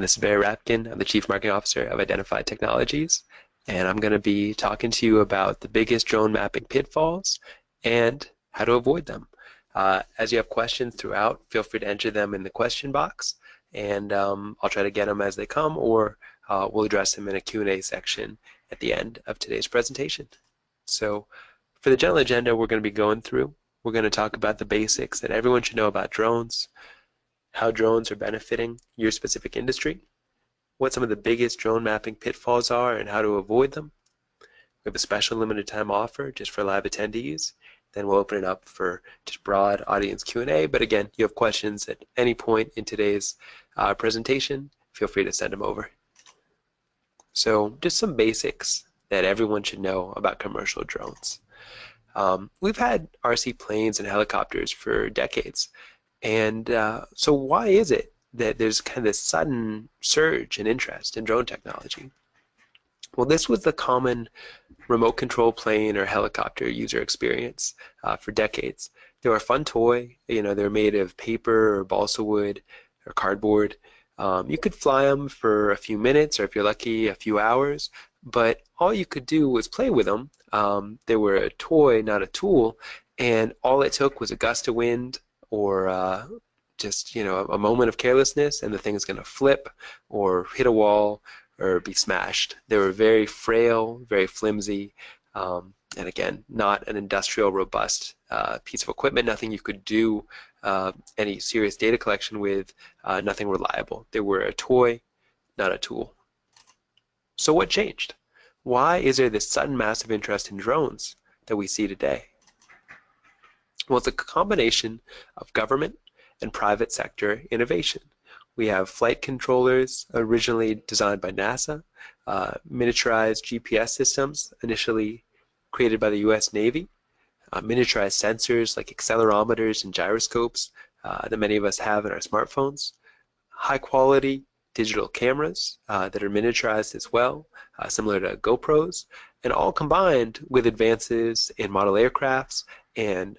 This is Barry Rapkin. I'm the Chief Marketing Officer of Identified Technologies, and I'm going to be talking to you about the biggest drone mapping pitfalls and how to avoid them. As you have questions throughout, feel free to enter them in the question box, and I'll try to get them as they come, or we'll address them in a Q&A section at the end of today's presentation. So for the general agenda we're going to be going through, we're going to talk about the basics that everyone should know about drones, how drones are benefiting your specific industry, what some of the biggest drone mapping pitfalls are and how to avoid them. We have a special limited time offer just for live attendees. Then we'll open it up for just broad audience Q&A. But again, you have questions at any point in today's presentation, feel free to send them over. So just some basics that everyone should know about commercial drones. We've had RC planes and helicopters for decades. And so why is it that there's kind of this sudden surge in interest in drone technology? Well, this was the common remote control plane or helicopter user experience for decades. They were a fun toy. You know, they were made of paper or balsa wood or cardboard. You could fly them for a few minutes, or if you're lucky, a few hours, but all you could do was play with them. They were a toy, not a tool, and all it took was a gust of wind, or just a moment of carelessness, and the thing is going to flip or hit a wall or be smashed. They were very frail, very flimsy, and again, not an industrial robust piece of equipment, nothing you could do any serious data collection with, nothing reliable. They were a toy, not a tool. So what changed? Why is there this sudden massive interest in drones that we see today? Well, it's a combination of government and private sector innovation. We have flight controllers originally designed by NASA, miniaturized GPS systems initially created by the US Navy, miniaturized sensors like accelerometers and gyroscopes that many of us have in our smartphones, high quality digital cameras that are miniaturized as well, similar to GoPros, and all combined with advances in model aircrafts and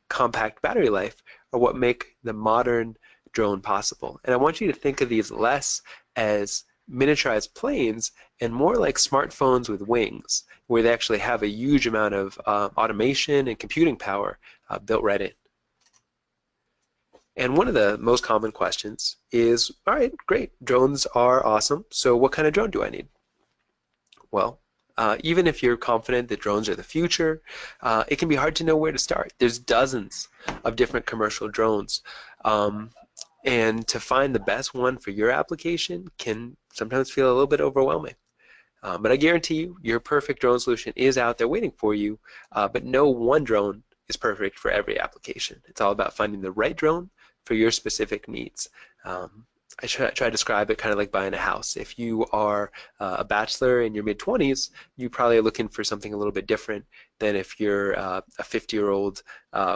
compact battery life are what make the modern drone possible. And I want you to think of these less as miniaturized planes and more like smartphones with wings, where they actually have a huge amount of automation and computing power built right in. And one of the most common questions is, all right, great, drones are awesome, so what kind of drone do I need? Well, even if you're confident that drones are the future, it can be hard to know where to start. There's dozens of different commercial drones, and to find the best one for your application can sometimes feel a little bit overwhelming. But I guarantee you, your perfect drone solution is out there waiting for you, but no one drone is perfect for every application. It's all about finding the right drone for your specific needs. I try to describe it kind of like buying a house. If you are a bachelor in your mid-20s, you probably are looking for something a little bit different than if you're a 50-year-old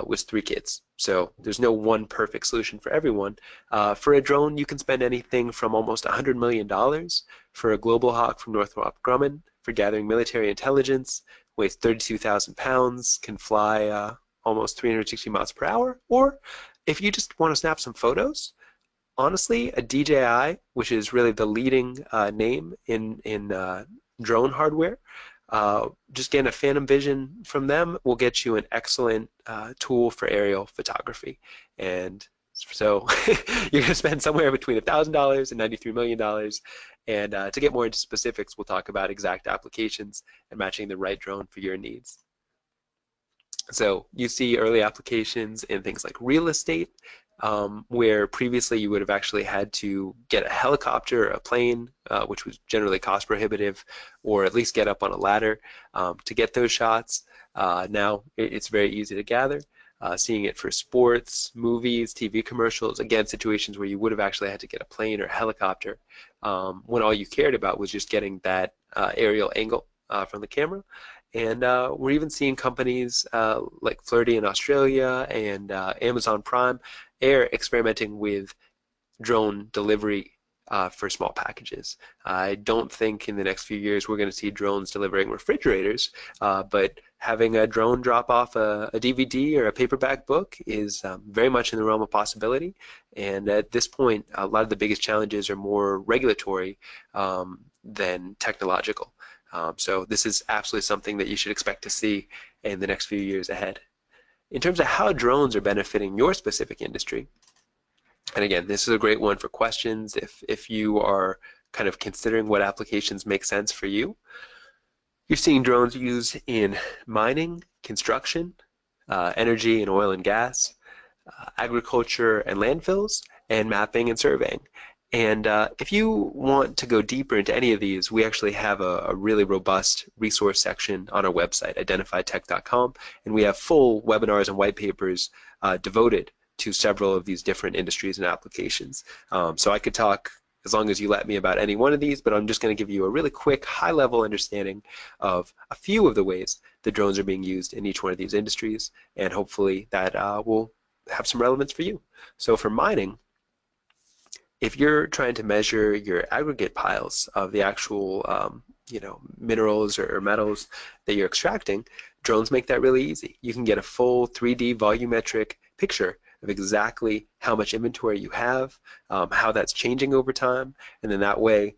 with 3 kids. So there's no one perfect solution for everyone. For a drone, you can spend anything from almost $100 million for a Global Hawk from Northrop Grumman for gathering military intelligence, weighs 32,000 pounds, can fly almost 360 miles per hour. Or if you just want to snap some photos, honestly, a DJI, which is really the leading name in drone hardware, just getting a Phantom Vision from them will get you an excellent tool for aerial photography. And so you're going to spend somewhere between $1,000 and $93 million. And to get more into specifics, we'll talk about exact applications and matching the right drone for your needs. So you see early applications in things like real estate, where previously you would have actually had to get a helicopter or a plane, which was generally cost prohibitive, or at least get up on a ladder to get those shots. Now it's very easy to gather. Seeing it for sports, movies, TV commercials, again, situations where you would have actually had to get a plane or a helicopter when all you cared about was just getting that aerial angle from the camera. And we're even seeing companies like Flirty in Australia and Amazon Prime Air experimenting with drone delivery for small packages. I don't think in the next few years we're going to see drones delivering refrigerators, but having a drone drop off a DVD or a paperback book is very much in the realm of possibility. And at this point, a lot of the biggest challenges are more regulatory than technological. So this is absolutely something that you should expect to see in the next few years ahead. In terms of how drones are benefiting your specific industry, and again, this is a great one for questions if you are kind of considering what applications make sense for you. You're seeing drones used in mining, construction, energy and oil and gas, agriculture and landfills, and mapping and surveying. And if you want to go deeper into any of these, we actually have a really robust resource section on our website, identifiedtech.com, and we have full webinars and white papers devoted to several of these different industries and applications. So I could talk as long as you let me about any one of these, but I'm just going to give you a really quick high-level understanding of a few of the ways the drones are being used in each one of these industries, and hopefully that will have some relevance for you. So for mining, if you're trying to measure your aggregate piles of the actual minerals or metals that you're extracting, drones make that really easy. You can get a full 3D volumetric picture of exactly how much inventory you have, how that's changing over time, and then that way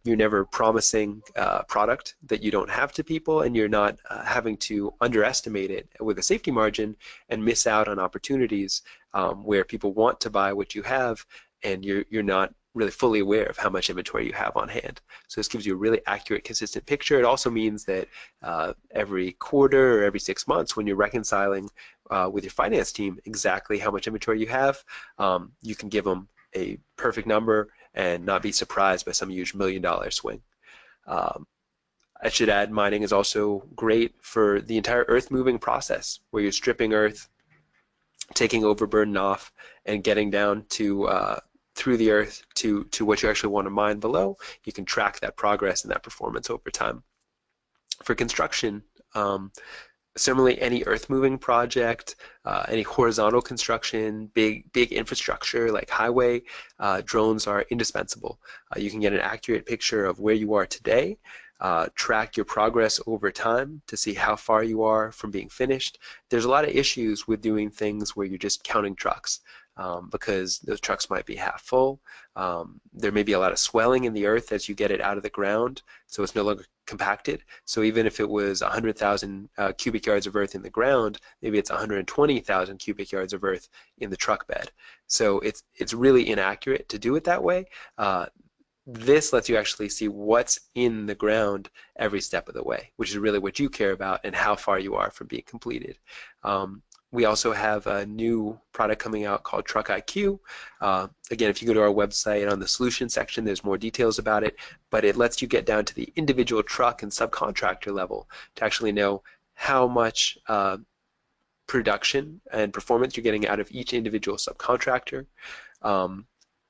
you're never promising product that you don't have to people, and you're not having to underestimate it with a safety margin and miss out on opportunities where people want to buy what you have, and you're not really fully aware of how much inventory you have on hand. So this gives you a really accurate, consistent picture. It also means that every quarter or every 6 months, when you're reconciling with your finance team exactly how much inventory you have, you can give them a perfect number and not be surprised by some huge $1 million swing. I should add, mining is also great for the entire earth moving process, where you're stripping earth, taking overburden off, and getting down to through the earth to what you actually want to mine below. You can track that progress and that performance over time. For construction, similarly, any earth-moving project, any horizontal construction, big infrastructure like highway, drones are indispensable. You can get an accurate picture of where you are today, track your progress over time to see how far you are from being finished. There's a lot of issues with doing things where you're just counting trucks. Because those trucks might be half full. There may be a lot of swelling in the earth as you get it out of the ground, so it's no longer compacted. So even if it was 100,000 cubic yards of earth in the ground, maybe it's 120,000 cubic yards of earth in the truck bed. So it's really inaccurate to do it that way. This lets you actually see what's in the ground every step of the way, which is really what you care about and how far you are from being completed. We also have a new product coming out called Truck IQ. Again, if you go to our website on the solution section, there's more details about it, but it lets you get down to the individual truck and subcontractor level to actually know how much production and performance you're getting out of each individual subcontractor,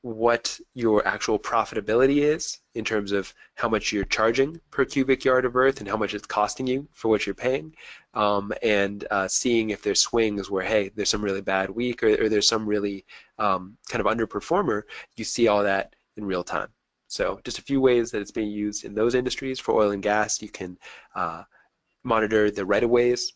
what your actual profitability is in terms of how much you're charging per cubic yard of earth and how much it's costing you for what you're paying, and seeing if there's swings where, hey, there's some really bad week or there's some really kind of underperformer. You see all that in real time. So just a few ways that it's being used in those industries. For oil and gas, you can monitor the right-of-ways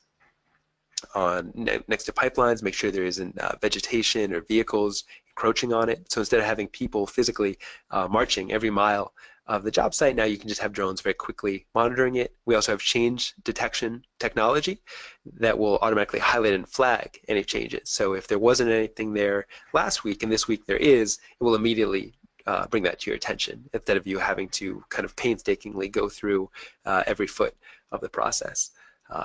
next to pipelines, make sure there isn't vegetation or vehicles encroaching on it. So instead of having people physically marching every mile of the job site, now you can just have drones very quickly monitoring it. We also have change detection technology that will automatically highlight and flag any changes. So if there wasn't anything there last week and this week there is, it will immediately bring that to your attention instead of you having to kind of painstakingly go through every foot of the process.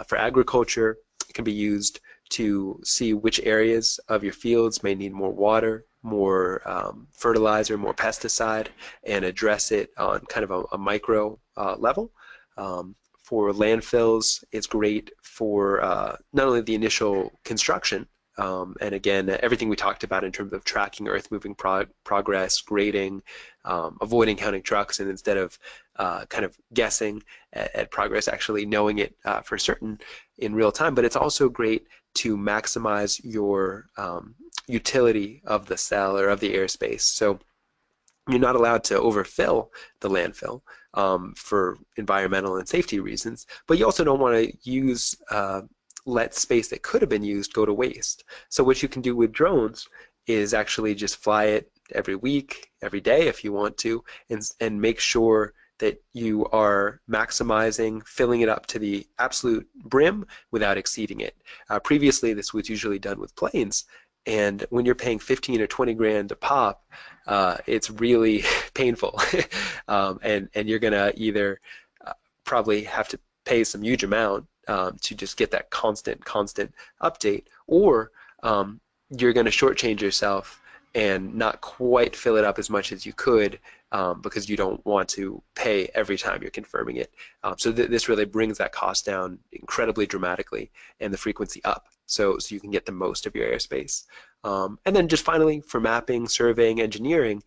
For agriculture, it can be used to see which areas of your fields may need more water, more fertilizer, more pesticide, and address it on kind of a micro level. For landfills, it's great for not only the initial construction, and again, everything we talked about in terms of tracking earth-moving progress, grading, avoiding counting trucks, and instead of kind of guessing at progress, actually knowing it for certain in real time. But it's also great to maximize your utility of the cell or of the airspace. So You're not allowed to overfill the landfill for environmental and safety reasons, but you also don't want to use let space that could have been used go to waste. So what you can do with drones is actually just fly it every week, every day if you want to, and make sure that you are maximizing, filling it up to the absolute brim without exceeding it. Previously, this was usually done with planes, and when you're paying 15 or 20 grand a pop, it's really painful. And you're gonna either probably have to pay some huge amount to just get that constant update, or you're gonna shortchange yourself and not quite fill it up as much as you could because you don't want to pay every time you're confirming it. So this really brings that cost down incredibly dramatically and the frequency up, so you can get the most of your airspace. And then just finally, for mapping, surveying, engineering,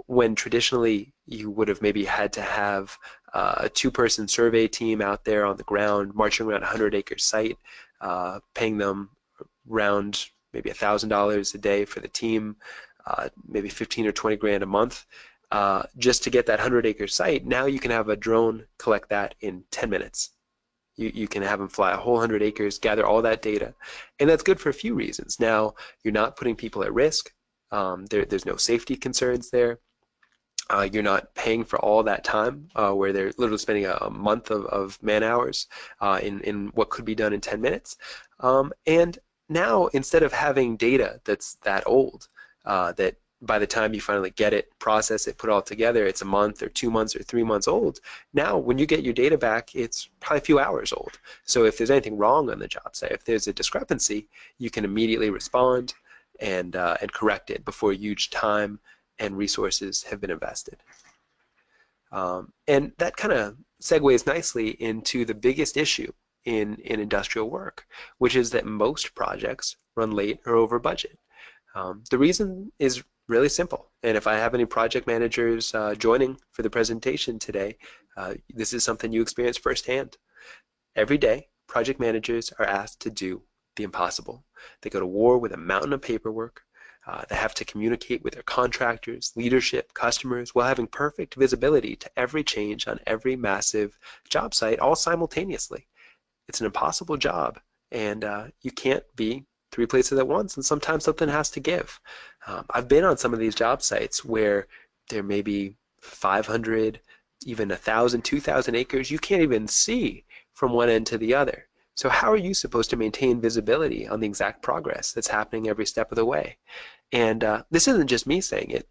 when traditionally you would have maybe had to have a two-person survey team out there on the ground marching around a 100-acre site, paying them around maybe $1,000 a day for the team, maybe 15 or 20 grand a month, just to get that 100-acre site. Now you can have a drone collect that in 10 minutes. You can have them fly a whole 100 acres, gather all that data, and that's good for a few reasons. Now, you're not putting people at risk. There's no safety concerns there. You're not paying for all that time where they're literally spending a month of man hours in what could be done in 10 minutes. And now, instead of having data that's that old, that by the time you finally get it, process it, put it all together, it's a month or 2 months or 3 months old. Now, when you get your data back, it's probably a few hours old. So if there's anything wrong on the job site, if there's a discrepancy, you can immediately respond and correct it before huge time and resources have been invested. And that kind of segues nicely into the biggest issue in industrial work, which is that most projects run late or over budget. The reason is really simple, and if I have any project managers joining for the presentation today, this is something you experience firsthand. Every day, project managers are asked to do the impossible. They go to war with a mountain of paperwork. They have to communicate with their contractors, leadership, customers, while having perfect visibility to every change on every massive job site, all simultaneously. It's an impossible job, and you can't be 3 places at once, and sometimes something has to give. I've been on some of these job sites where there may be 500, even 1,000, 2,000 acres you can't even see from one end to the other. So how are you supposed to maintain visibility on the exact progress that's happening every step of the way? And this isn't just me saying it.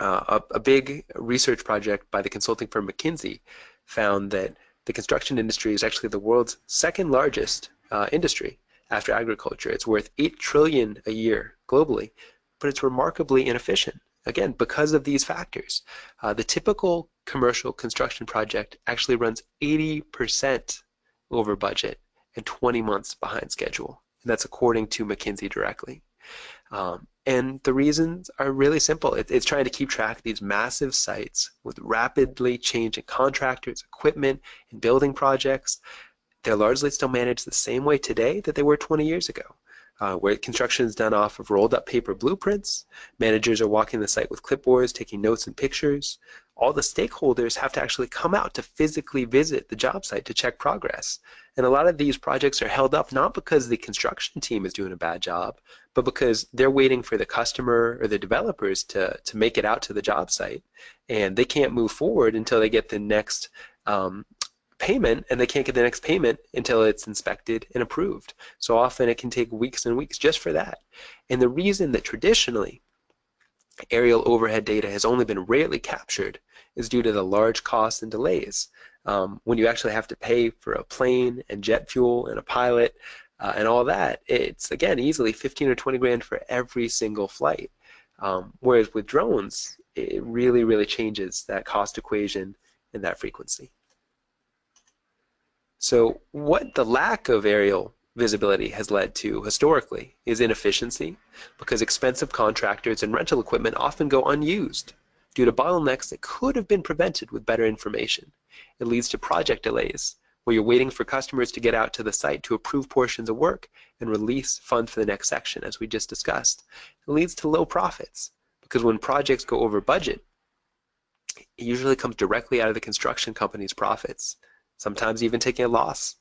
A big research project by the consulting firm McKinsey found that the construction industry is actually the world's second largest industry after agriculture. It's worth $8 trillion a year globally, but it's remarkably inefficient. Again, because of these factors. The typical commercial construction project actually runs 80% over budget and 20 months behind schedule. And that's according to McKinsey directly. And the reasons are really simple. It's trying to keep track of these massive sites with rapidly changing contractors, equipment, and building projects. They're largely still managed the same way today that they were 20 years ago, where construction is done off of rolled up paper blueprints. Managers are walking the site with clipboards, taking notes and pictures. All the stakeholders have to actually come out to physically visit the job site to check progress. And a lot of these projects are held up not because the construction team is doing a bad job, but because they're waiting for the customer or the developers to make it out to the job site. And they can't move forward until they get the next payment, and they can't get the next payment until it's inspected and approved. So often it can take weeks and weeks just for that. And the reason that traditionally aerial overhead data has only been rarely captured is due to the large costs and delays. When you actually have to pay for a plane and jet fuel and a pilot and all that, it's again easily 15 or 20 grand for every single flight. Whereas with drones, it really changes that cost equation and that frequency. So what the lack of aerial visibility has led to historically is inefficiency, because expensive contractors and rental equipment often go unused due to bottlenecks that could have been prevented with better information. It leads to project delays, where you're waiting for customers to get out to the site to approve portions of work and release funds for the next section, as we just discussed. It leads to low profits, because when projects go over budget, it usually comes directly out of the construction company's profits, sometimes even taking a loss.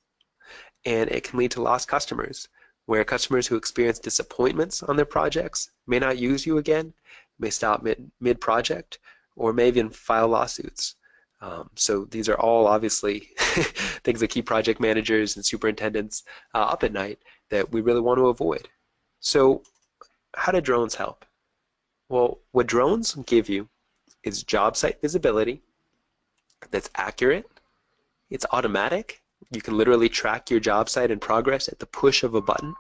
And it can lead to lost customers, where customers who experience disappointments on their projects may not use you again, may stop mid-project, or may even file lawsuits. So these are all obviously things that keep project managers and superintendents up at night that we really want to avoid. So how do drones help? Well, what drones give you is job site visibility that's accurate, it's automatic. You can literally track your job site and progress at the push of a button.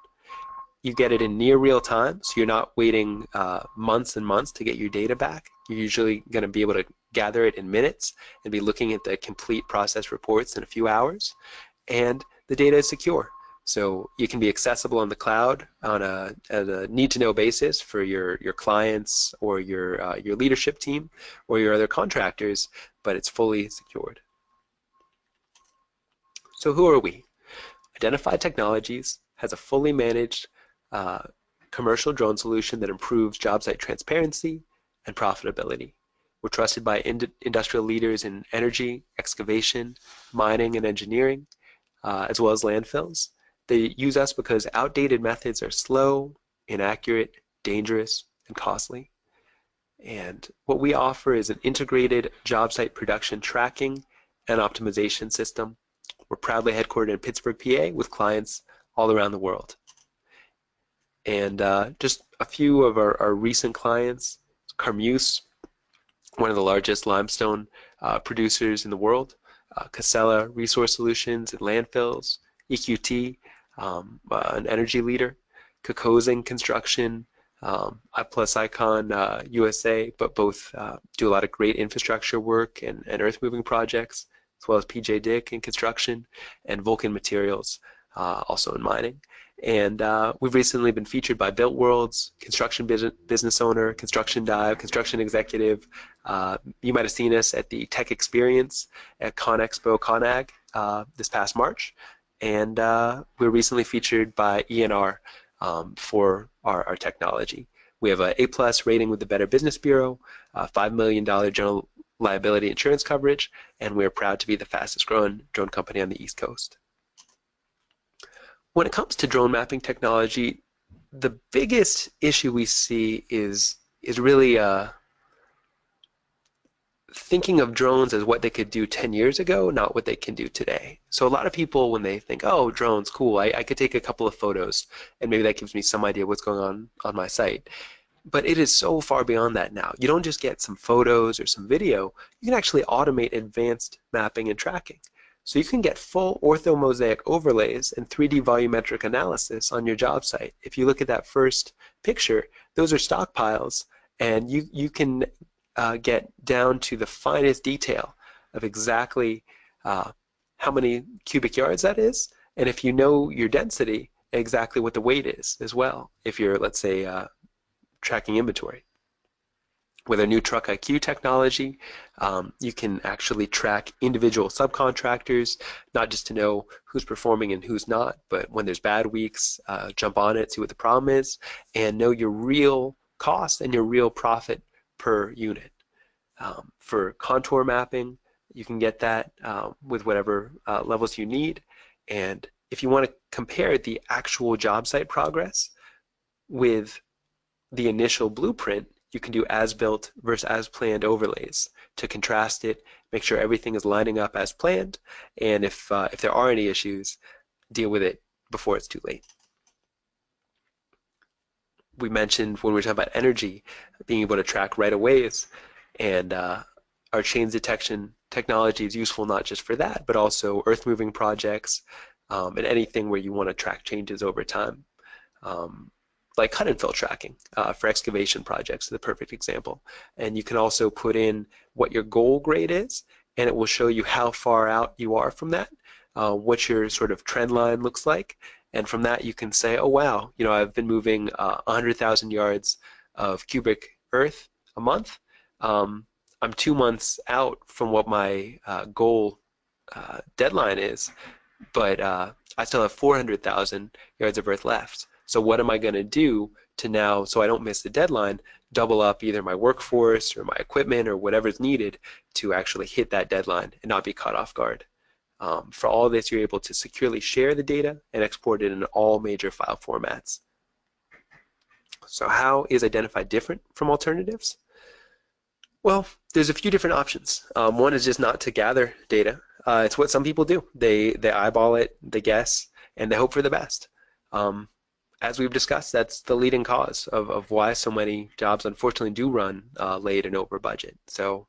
You get it in near real time, so you're not waiting months and months to get your data back. You're usually going to be able to gather it in minutes and be looking at the complete process reports in a few hours. And the data is secure. So you can be accessible on the cloud on a need-to-know basis for your clients or your leadership team or your other contractors, but it's fully secured. So who are we? Identified Technologies has a fully managed commercial drone solution that improves job site transparency and profitability. We're trusted by industrial leaders in energy, excavation, mining, and engineering, as well as landfills. They use us because outdated methods are slow, inaccurate, dangerous, and costly. And what we offer is an integrated job site production tracking and optimization system. We're proudly headquartered in Pittsburgh, PA, with clients all around the world. And just a few of our recent clients: Carmeuse, one of the largest limestone producers in the world; Casella Resource Solutions and Landfills; EQT, an energy leader; Kokosing Construction, plus Icon USA, but both do a lot of great infrastructure work and earth moving projects, as well as PJ Dick in construction, and Vulcan Materials, also in mining. And we've recently been featured by Built Worlds, Construction Business Owner, Construction Dive, Construction Executive. You might have seen us at the Tech Experience at ConExpo ConAg this past March. And we were recently featured by ENR for our technology. We have an A+ rating with the Better Business Bureau, $5 million general liability insurance coverage, and we're proud to be the fastest growing drone company on the East Coast. When it comes to drone mapping technology, the biggest issue we see is really thinking of drones as what they could do 10 years ago, not what they can do today. So a lot of people, when they think, oh, drones, cool, I could take a couple of photos and maybe that gives me some idea what's going on my site. But it is so far beyond that now. You don't just get some photos or some video, you can actually automate advanced mapping and tracking. So you can get full orthomosaic overlays and 3D volumetric analysis on your job site. If you look at that first picture, those are stockpiles, and you can get down to the finest detail of exactly how many cubic yards that is, and if you know your density, exactly what the weight is as well, if you're, let's say, tracking inventory. With our new Truck IQ technology, you can actually track individual subcontractors, not just to know who's performing and who's not, but when there's bad weeks, jump on it, see what the problem is, and know your real cost and your real profit per unit. For contour mapping, you can get that with whatever levels you need. And if you want to compare the actual job site progress with the initial blueprint, you can do as-built versus as-planned overlays to contrast it, make sure everything is lining up as planned, and if there are any issues, deal with it before it's too late. We mentioned when we were talking about energy, being able to track right-of-ways, and our change detection technology is useful not just for that, but also earth-moving projects and anything where you want to track changes over time. Like cut and fill tracking for excavation projects, the perfect example. And you can also put in what your goal grade is, and it will show you how far out you are from that, what your sort of trend line looks like. And from that, you can say, oh, wow, you know, I've been moving 100,000 yards of cubic earth a month. I'm 2 months out from what my goal deadline is, but I still have 400,000 yards of earth left. So what am I going to do to now, so I don't miss the deadline, double up either my workforce or my equipment or whatever's needed to actually hit that deadline and not be caught off guard. For all of this, you're able to securely share the data and export it in all major file formats. So how is Identify different from alternatives? Well, there's a few different options. One is just not to gather data. It's what some people do. They eyeball it, they guess, and they hope for the best. As we've discussed, that's the leading cause of why so many jobs unfortunately do run late and over budget. So,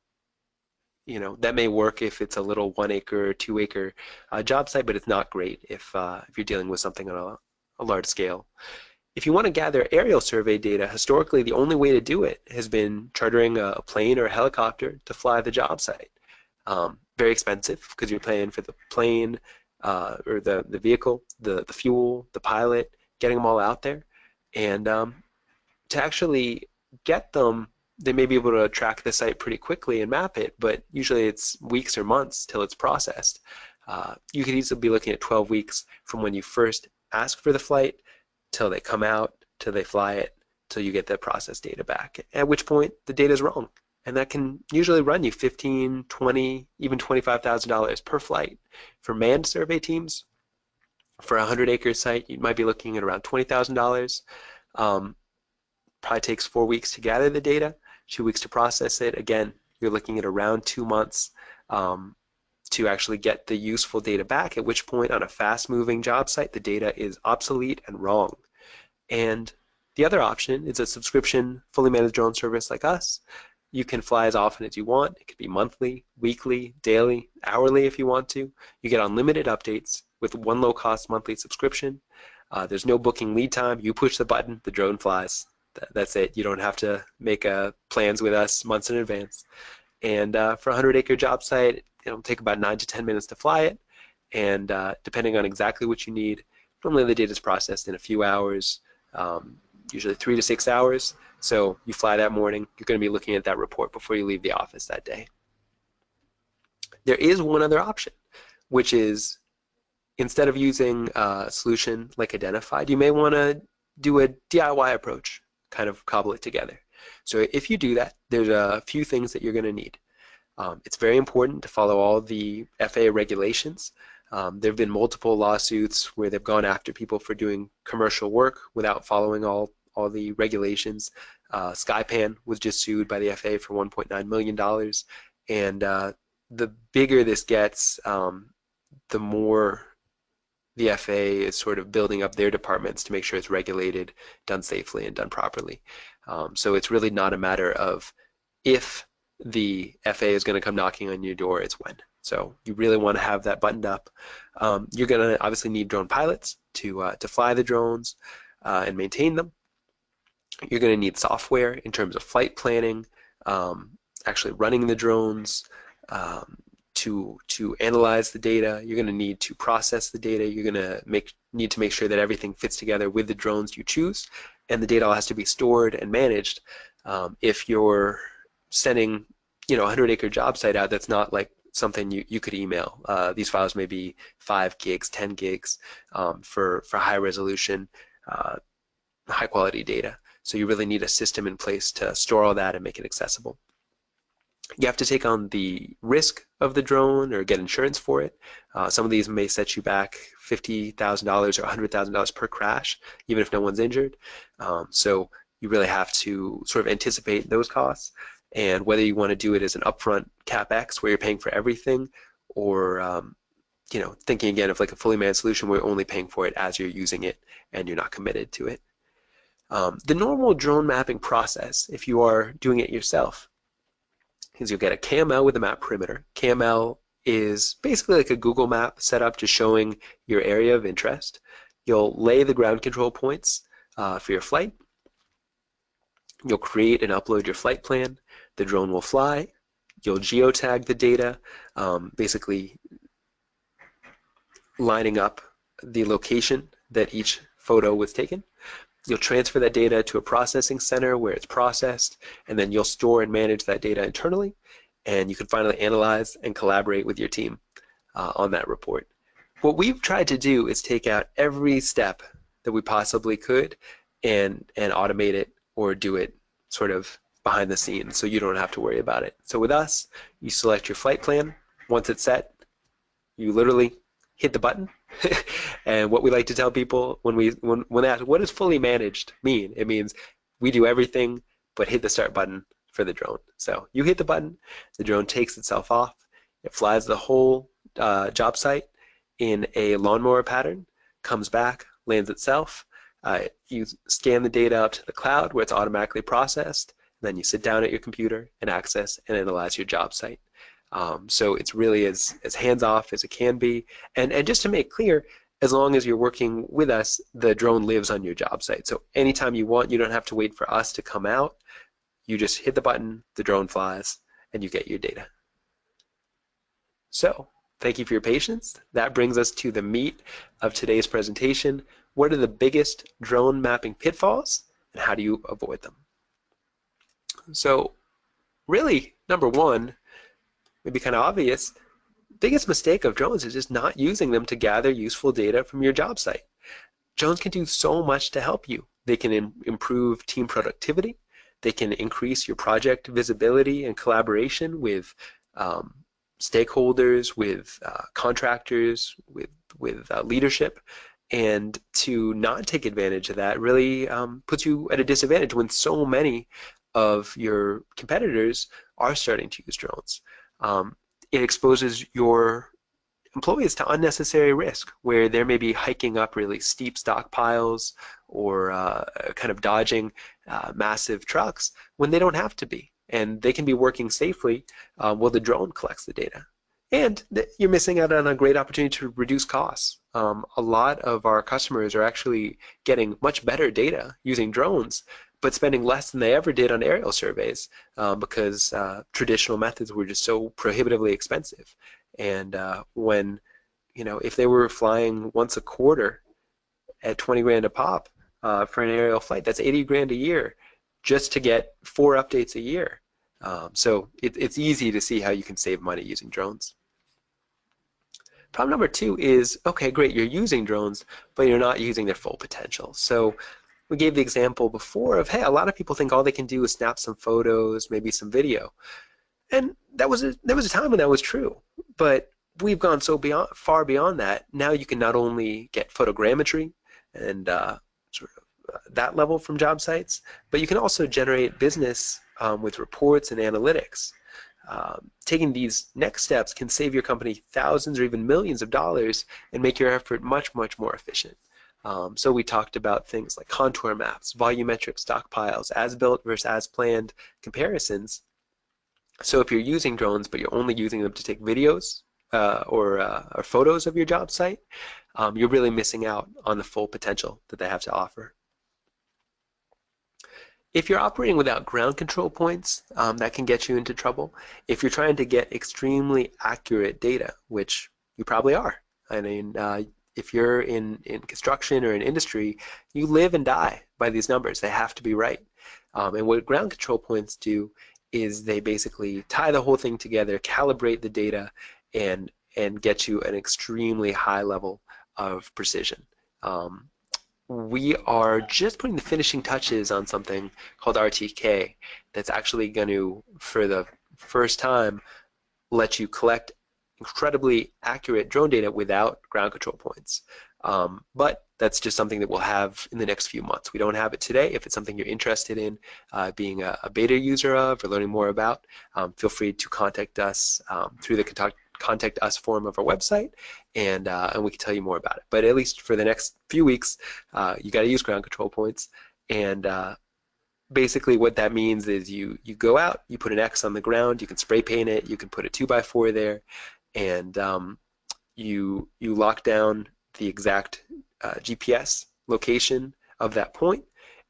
that may work if it's a little 1 acre or 2 acre job site, but it's not great if you're dealing with something on a large scale. If you want to gather aerial survey data, historically the only way to do it has been chartering a plane or a helicopter to fly the job site. Very expensive because you're paying for the plane or the vehicle, the fuel, the pilot, getting them all out there. And to actually get them, they may be able to track the site pretty quickly and map it, but usually it's weeks or months till it's processed. You could easily be looking at 12 weeks from when you first ask for the flight till they come out, till they fly it, till you get the process data back, at which point the data is wrong. And that can usually run you $15,000, $20,000, even $25,000 per flight. For manned survey teams, for a 100-acre site, you might be looking at around $20,000. Probably takes 4 weeks to gather the data, 2 weeks to process it. Again, you're looking at around 2 months to actually get the useful data back, at which point on a fast-moving job site, the data is obsolete and wrong. And the other option is a subscription, fully managed drone service like us. You can fly as often as you want. It could be monthly, weekly, daily, hourly if you want to. You get unlimited updates with one low-cost monthly subscription. There's no booking lead time. You push the button, the drone flies. That's it. You don't have to make plans with us months in advance. And for a 100-acre job site, it'll take about 9 to 10 minutes to fly it. And depending on exactly what you need, normally the data is processed in a few hours, usually 3 to 6 hours. So you fly that morning, you're going to be looking at that report before you leave the office that day. There is one other option, which is instead of using a solution like Identified, you may want to do a DIY approach, kind of cobble it together. So if you do that, there's a few things that you're going to need. It's very important to follow all the FAA regulations. There have been multiple lawsuits where they've gone after people for doing commercial work without following all the regulations. Skypan was just sued by the FAA for $1.9 million. And the bigger this gets, the more the FAA is sort of building up their departments to make sure it's regulated, done safely, and done properly. So it's really not a matter of if the FAA is going to come knocking on your door, it's when. So you really want to have that buttoned up. You're going to obviously need drone pilots to fly the drones and maintain them. You're going to need software in terms of flight planning, actually running the drones, to analyze the data. You're going to need to process the data. You're going to need to make sure that everything fits together with the drones you choose, and the data all has to be stored and managed. If you're sending, a 100-acre job site out, that's not like something you could email. These files may be 5 gigs, 10 gigs for high resolution, high quality data. So you really need a system in place to store all that and make it accessible. You have to take on the risk of the drone or get insurance for it. Some of these may set you back $50,000 or $100,000 per crash, even if no one's injured. So you really have to sort of anticipate those costs, and whether you want to do it as an upfront CapEx where you're paying for everything, or thinking again of like a fully manned solution where you're only paying for it as you're using it and you're not committed to it. The normal drone mapping process, if you are doing it yourself, is you'll get a KML with a map perimeter. KML is basically like a Google map set up just showing your area of interest. You'll lay the ground control points for your flight. You'll create and upload your flight plan. The drone will fly. You'll geotag the data, basically lining up the location that each photo was taken. You'll transfer that data to a processing center where it's processed, and then you'll store and manage that data internally, and you can finally analyze and collaborate with your team on that report. What we've tried to do is take out every step that we possibly could and automate it or do it sort of behind the scenes, so you don't have to worry about it. So with us, you select your flight plan. Once it's set, you literally hit the button. And what we like to tell people when they ask, what does fully managed mean? It means we do everything but hit the start button for the drone. So you hit the button, the drone takes itself off, it flies the whole job site in a lawnmower pattern, comes back, lands itself. You scan the data up to the cloud where it's automatically processed, and then you sit down at your computer and access and analyze your job site. So it's really as hands-off as it can be. And just to make clear, as long as you're working with us, the drone lives on your job site. So anytime you want, you don't have to wait for us to come out. You just hit the button, the drone flies, and you get your data. So thank you for your patience. That brings us to the meat of today's presentation. What are the biggest drone mapping pitfalls, and how do you avoid them? So really, number one, maybe kind of obvious, biggest mistake of drones is just not using them to gather useful data from your job site. Drones can do so much to help you. They can improve team productivity. They can increase your project visibility and collaboration with stakeholders, with contractors, with leadership. And to not take advantage of that really puts you at a disadvantage when so many of your competitors are starting to use drones. It exposes your employees to unnecessary risk, where they may be hiking up really steep stockpiles or kind of dodging massive trucks when they don't have to be. And they can be working safely while the drone collects the data. And you're missing out on a great opportunity to reduce costs. A lot of our customers are actually getting much better data using drones, but spending less than they ever did on aerial surveys because traditional methods were just so prohibitively expensive. And when, if they were flying once a quarter at 20 grand a pop for an aerial flight, that's 80 grand a year just to get 4 updates a year. So it's easy to see how you can save money using drones. Problem number 2 is, okay, great, you're using drones, but you're not using their full potential. So we gave the example before of, hey, a lot of people think all they can do is snap some photos, maybe some video. And there was a time when that was true, but we've gone so far beyond that. Now you can not only get photogrammetry and that level from job sites, but you can also generate business with reports and analytics. Taking these next steps can save your company thousands or even millions of dollars and make your effort much, much more efficient. So we talked about things like contour maps, volumetric stockpiles, as-built versus as-planned comparisons. So if you're using drones, but you're only using them to take videos or photos of your job site, you're really missing out on the full potential that they have to offer. If you're operating without ground control points, that can get you into trouble. If you're trying to get extremely accurate data, which you probably are. I mean, if you're in construction or in industry, you live and die by these numbers. They have to be right. And what ground control points do is they basically tie the whole thing together, calibrate the data, and get you an extremely high level of precision. We are just putting the finishing touches on something called RTK that's actually going to, for the first time, let you collect incredibly accurate drone data without ground control points. But that's just something that we'll have in the next few months. We don't have it today. If it's something you're interested in being a beta user of or learning more about, feel free to contact us through the contact us form of our website, and we can tell you more about it. But at least for the next few weeks, you got to use ground control points. And basically what that means is you go out, you put an X on the ground, you can spray paint it, you can put a 2x4 there, and you lock down the exact GPS location of that point,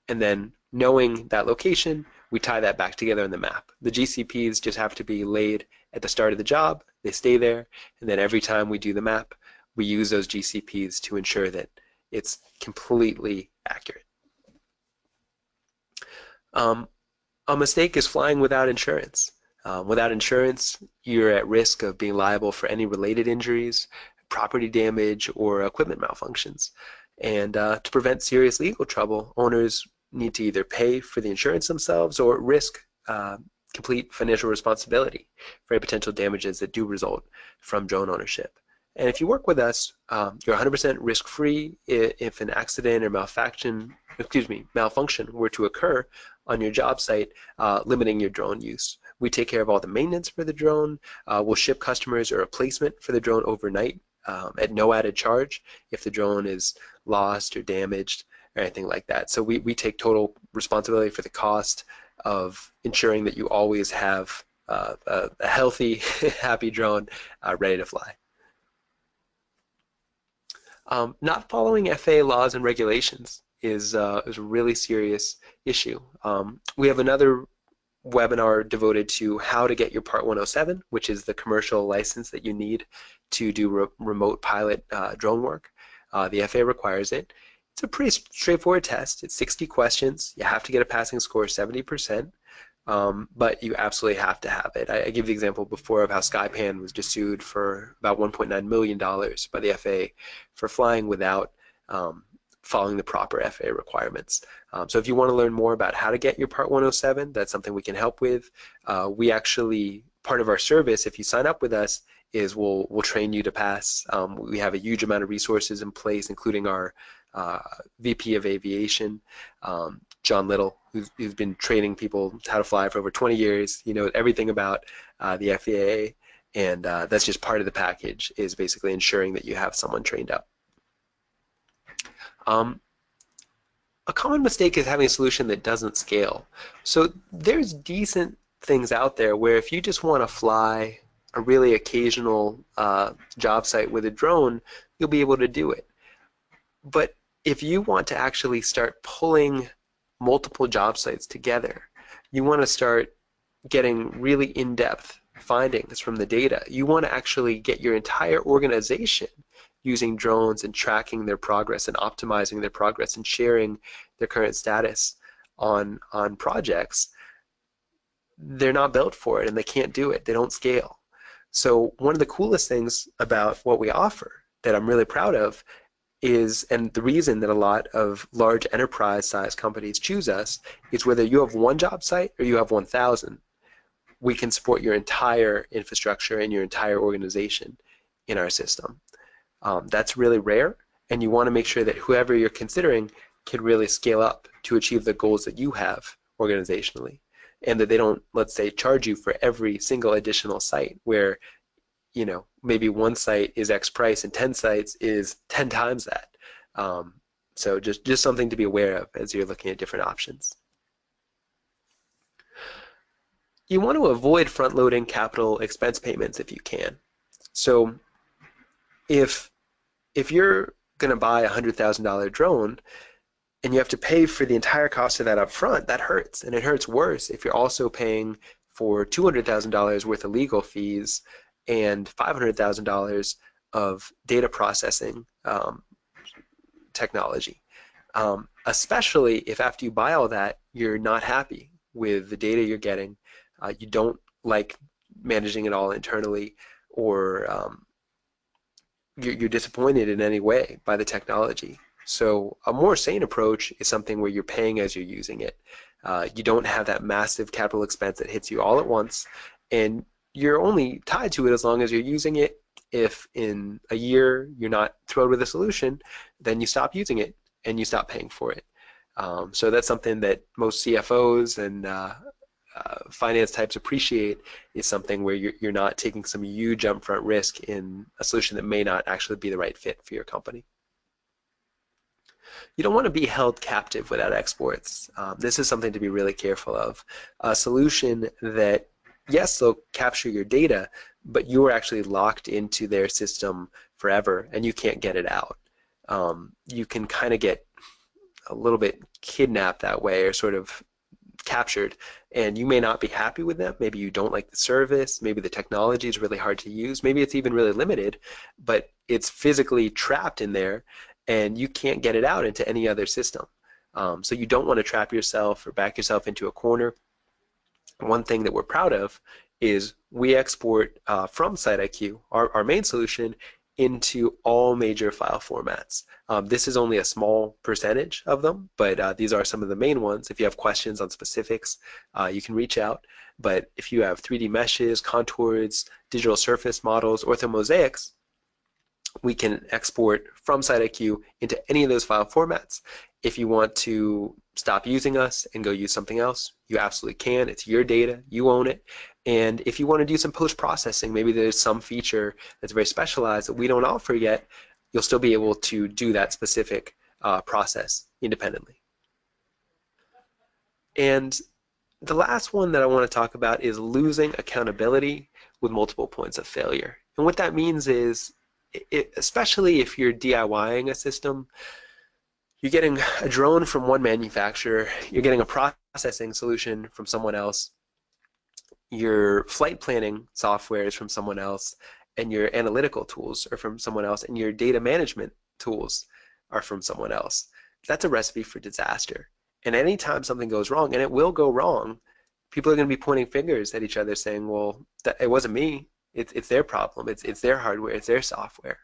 and then knowing that location, we tie that back together in the map. The GCPs just have to be laid at the start of the job, they stay there, and then every time we do the map, we use those GCPs to ensure that it's completely accurate. A mistake is flying without insurance. Without insurance, you're at risk of being liable for any related injuries, property damage, or equipment malfunctions. And to prevent serious legal trouble, owners need to either pay for the insurance themselves or risk complete financial responsibility for any potential damages that do result from drone ownership. And if you work with us, you're 100% risk-free if an accident or malfunction were to occur on your job site, limiting your drone use. We take care of all the maintenance for the drone. We'll ship customers a replacement for the drone overnight at no added charge if the drone is lost or damaged or anything like that. So we take total responsibility for the cost of ensuring that you always have a healthy, happy drone ready to fly. Not following FAA laws and regulations is a really serious issue. We have another webinar devoted to how to get your Part 107, which is the commercial license that you need to do remote pilot drone work. The FAA requires it. It's a pretty straightforward test. It's 60 questions. You have to get a passing score of 70%, but you absolutely have to have it. I gave the example before of how Skypan was just sued for about $1.9 million by the FAA for flying without following the proper FAA requirements. So if you want to learn more about how to get your Part 107, that's something we can help with. We actually, part of our service, if you sign up with us, is we'll train you to pass. We have a huge amount of resources in place, including our VP of Aviation, John Little, who's been training people how to fly for over 20 years. He knows everything about the FAA, and that's just part of the package, is basically ensuring that you have someone trained up. A common mistake is having a solution that doesn't scale. So there's decent things out there where if you just want to fly a really occasional job site with a drone, you'll be able to do it. But if you want to actually start pulling multiple job sites together, you want to start getting really in-depth findings from the data. You want to actually get your entire organization using drones and tracking their progress and optimizing their progress and sharing their current status on projects. They're not built for it and they can't do it. They don't scale. So one of the coolest things about what we offer that I'm really proud of is, and the reason that a lot of large enterprise-sized companies choose us, is whether you have one job site or you have 1,000, we can support your entire infrastructure and your entire organization in our system. That's really rare, and you want to make sure that whoever you're considering can really scale up to achieve the goals that you have organizationally, and that they don't, let's say, charge you for every single additional site where, you know, maybe one site is X price and 10 sites is 10 times that. So just something to be aware of as you're looking at different options. You want to avoid front-loading capital expense payments if you can. So if you're going to buy a $100,000 drone and you have to pay for the entire cost of that up front, that hurts. And it hurts worse if you're also paying for $200,000 worth of legal fees and $500,000 of data processing technology. Especially if after you buy all that, you're not happy with the data you're getting, you don't like managing it all internally, or you're disappointed in any way by the technology. So a more sane approach is something where you're paying as you're using it. You don't have that massive capital expense that hits you all at once, and you're only tied to it as long as you're using it. If in a year you're not thrilled with the solution, then you stop using it and you stop paying for it. So that's something that most CFOs and finance types appreciate, is something where you're not taking some huge upfront risk in a solution that may not actually be the right fit for your company. You don't want to be held captive without exports. This is something to be really careful of. A solution that, yes, they'll capture your data, but you are actually locked into their system forever and you can't get it out. You can kind of get a little bit kidnapped that way, or sort of captured, and you may not be happy with them. Maybe you don't like the service, maybe the technology is really hard to use, maybe it's even really limited, but it's physically trapped in there and you can't get it out into any other system. So you don't want to trap yourself or back yourself into a corner. One thing that we're proud of is we export from SiteIQ, our main solution, into all major file formats. This is only a small percentage of them, but these are some of the main ones. If you have questions on specifics, you can reach out. But if you have 3D meshes, contours, digital surface models, orthomosaics, we can export from SiteIQ into any of those file formats. If you want to stop using us and go use something else, you absolutely can. It's your data, you own it. And if you want to do some post-processing, maybe there's some feature that's very specialized that we don't offer yet, you'll still be able to do that specific process independently. And the last one that I want to talk about is losing accountability with multiple points of failure. And what that means is, especially if you're DIYing a system, you're getting a drone from one manufacturer, you're getting a processing solution from someone else, your flight planning software is from someone else, and your analytical tools are from someone else, and your data management tools are from someone else. That's a recipe for disaster. And anytime something goes wrong, and it will go wrong, people are going to be pointing fingers at each other saying, well, it wasn't me. It's their problem. It's their hardware. It's their software.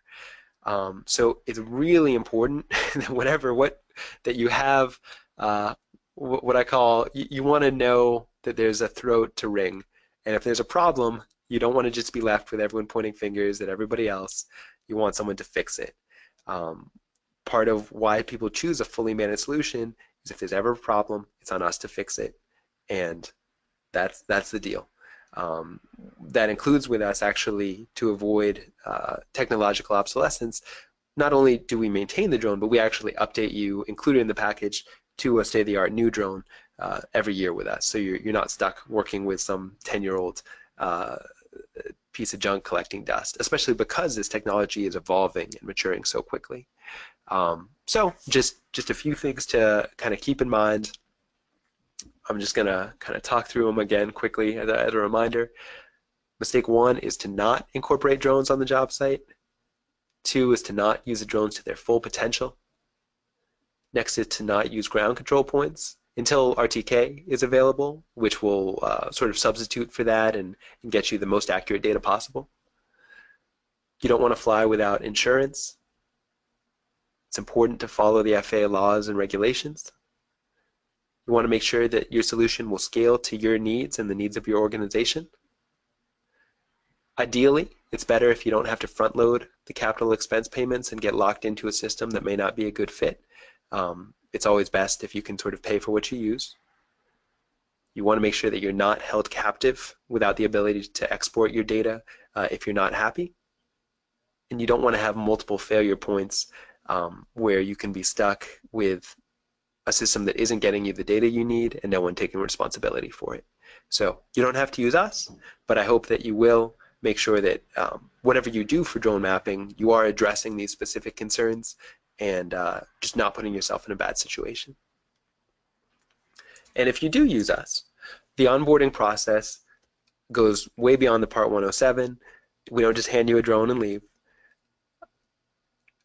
So it's really important that that you have what I call, you want to know that there's a throat to wring. And if there's a problem, you don't want to just be left with everyone pointing fingers at everybody else. You want someone to fix it. Part of why people choose a fully managed solution is if there's ever a problem, it's on us to fix it. And that's the deal. That includes with us actually to avoid technological obsolescence. Not only do we maintain the drone, but we actually update you, included in the package, to a state-of-the-art new drone every year with us. So you're not stuck working with some 10-year-old piece of junk collecting dust, especially because this technology is evolving and maturing so quickly. So just a few things to kind of keep in mind. I'm just going to kind of talk through them again quickly as a reminder. Mistake 1 is to not incorporate drones on the job site. 2 is to not use the drones to their full potential. Next is to not use ground control points until RTK is available, which will sort of substitute for that and get you the most accurate data possible. You don't want to fly without insurance. It's important to follow the FAA laws and regulations. You want to make sure that your solution will scale to your needs and the needs of your organization. Ideally, it's better if you don't have to front load the capital expense payments and get locked into a system that may not be a good fit. It's always best if you can sort of pay for what you use. You want to make sure that you're not held captive without the ability to export your data if you're not happy. And you don't want to have multiple failure points where you can be stuck with a system that isn't getting you the data you need and no one taking responsibility for it. So you don't have to use us, but I hope that you will make sure that whatever you do for drone mapping, you are addressing these specific concerns and just not putting yourself in a bad situation. And if you do use us, the onboarding process goes way beyond the Part 107. We don't just hand you a drone and leave.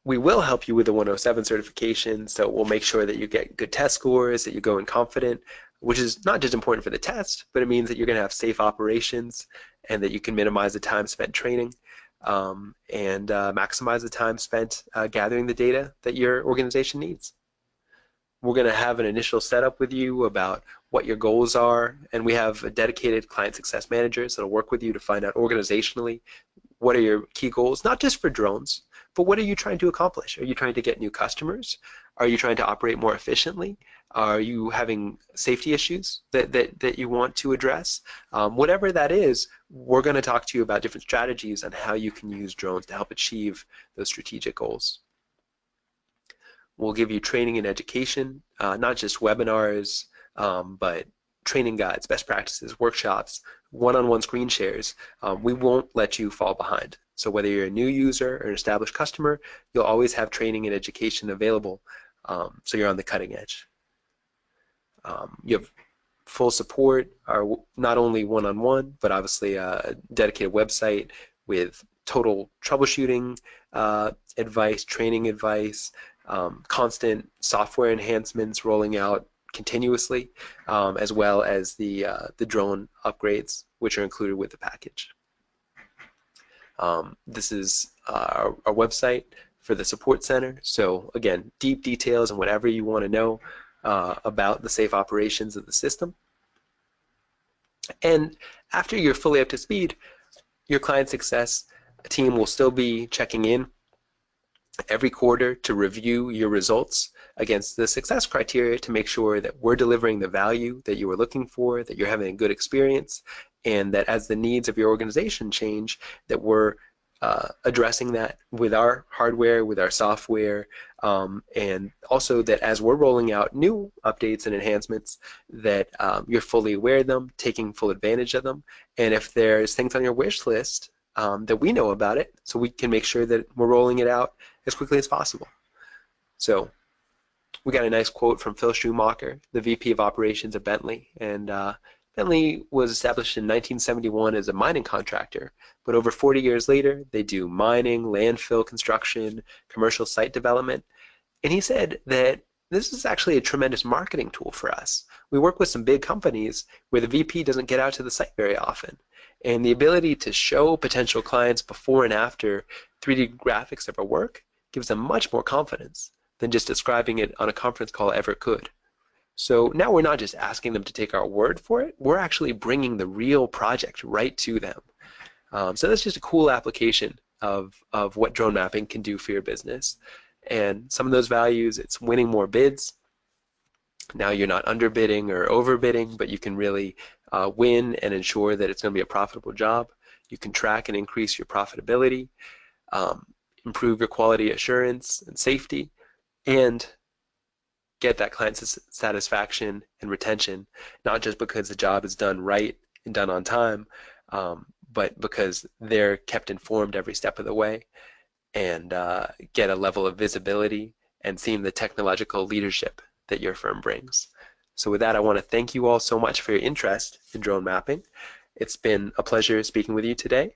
We will help you with the 107 certification, so we'll make sure that you get good test scores, that you go in confident, which is not just important for the test, but it means that you're going to have safe operations and that you can minimize the time spent training and maximize the time spent gathering the data that your organization needs. We're going to have an initial setup with you about what your goals are, and we have a dedicated client success managers that'll work with you to find out organizationally what are your key goals, not just for drones, but what are you trying to accomplish? Are you trying to get new customers? Are you trying to operate more efficiently? Are you having safety issues that you want to address? Whatever that is, we're going to talk to you about different strategies on how you can use drones to help achieve those strategic goals. We'll give you training and education, not just webinars, but training guides, best practices, workshops, one-on-one screen shares. We won't let you fall behind. So whether you're a new user or an established customer, you'll always have training and education available, so you're on the cutting edge. You have full support, not only one-on-one, but obviously a dedicated website with total troubleshooting advice, training advice, constant software enhancements rolling out continuously, as well as the drone upgrades, which are included with the package. This is our website for the support center. So again, deep details and whatever you want to know about the safe operations of the system. And after you're fully up to speed, your client success team will still be checking in every quarter to review your results against the success criteria to make sure that we're delivering the value that you were looking for, that you're having a good experience, and that as the needs of your organization change, that we're addressing that with our hardware, with our software, and also that as we're rolling out new updates and enhancements, that you're fully aware of them, taking full advantage of them, and if there's things on your wish list that we know about it, so we can make sure that we're rolling it out as quickly as possible. So we got a nice quote from Phil Schumacher, the VP of Operations at Bentley, and Bentley was established in 1971 as a mining contractor, but over 40 years later, they do mining, landfill construction, commercial site development, and he said that this is actually a tremendous marketing tool for us. We work with some big companies where the VP doesn't get out to the site very often. And the ability to show potential clients before and after 3D graphics of our work gives them much more confidence than just describing it on a conference call ever could. So now we're not just asking them to take our word for it, we're actually bringing the real project right to them. So that's just a cool application of what drone mapping can do for your business. And some of those values, it's winning more bids. Now you're not underbidding or overbidding, but you can really win and ensure that it's going to be a profitable job. You can track and increase your profitability, improve your quality assurance and safety, and get that client satisfaction and retention, not just because the job is done right and done on time, but because they're kept informed every step of the way and get a level of visibility and seeing the technological leadership that your firm brings. So with that, I want to thank you all so much for your interest in drone mapping. It's been a pleasure speaking with you today,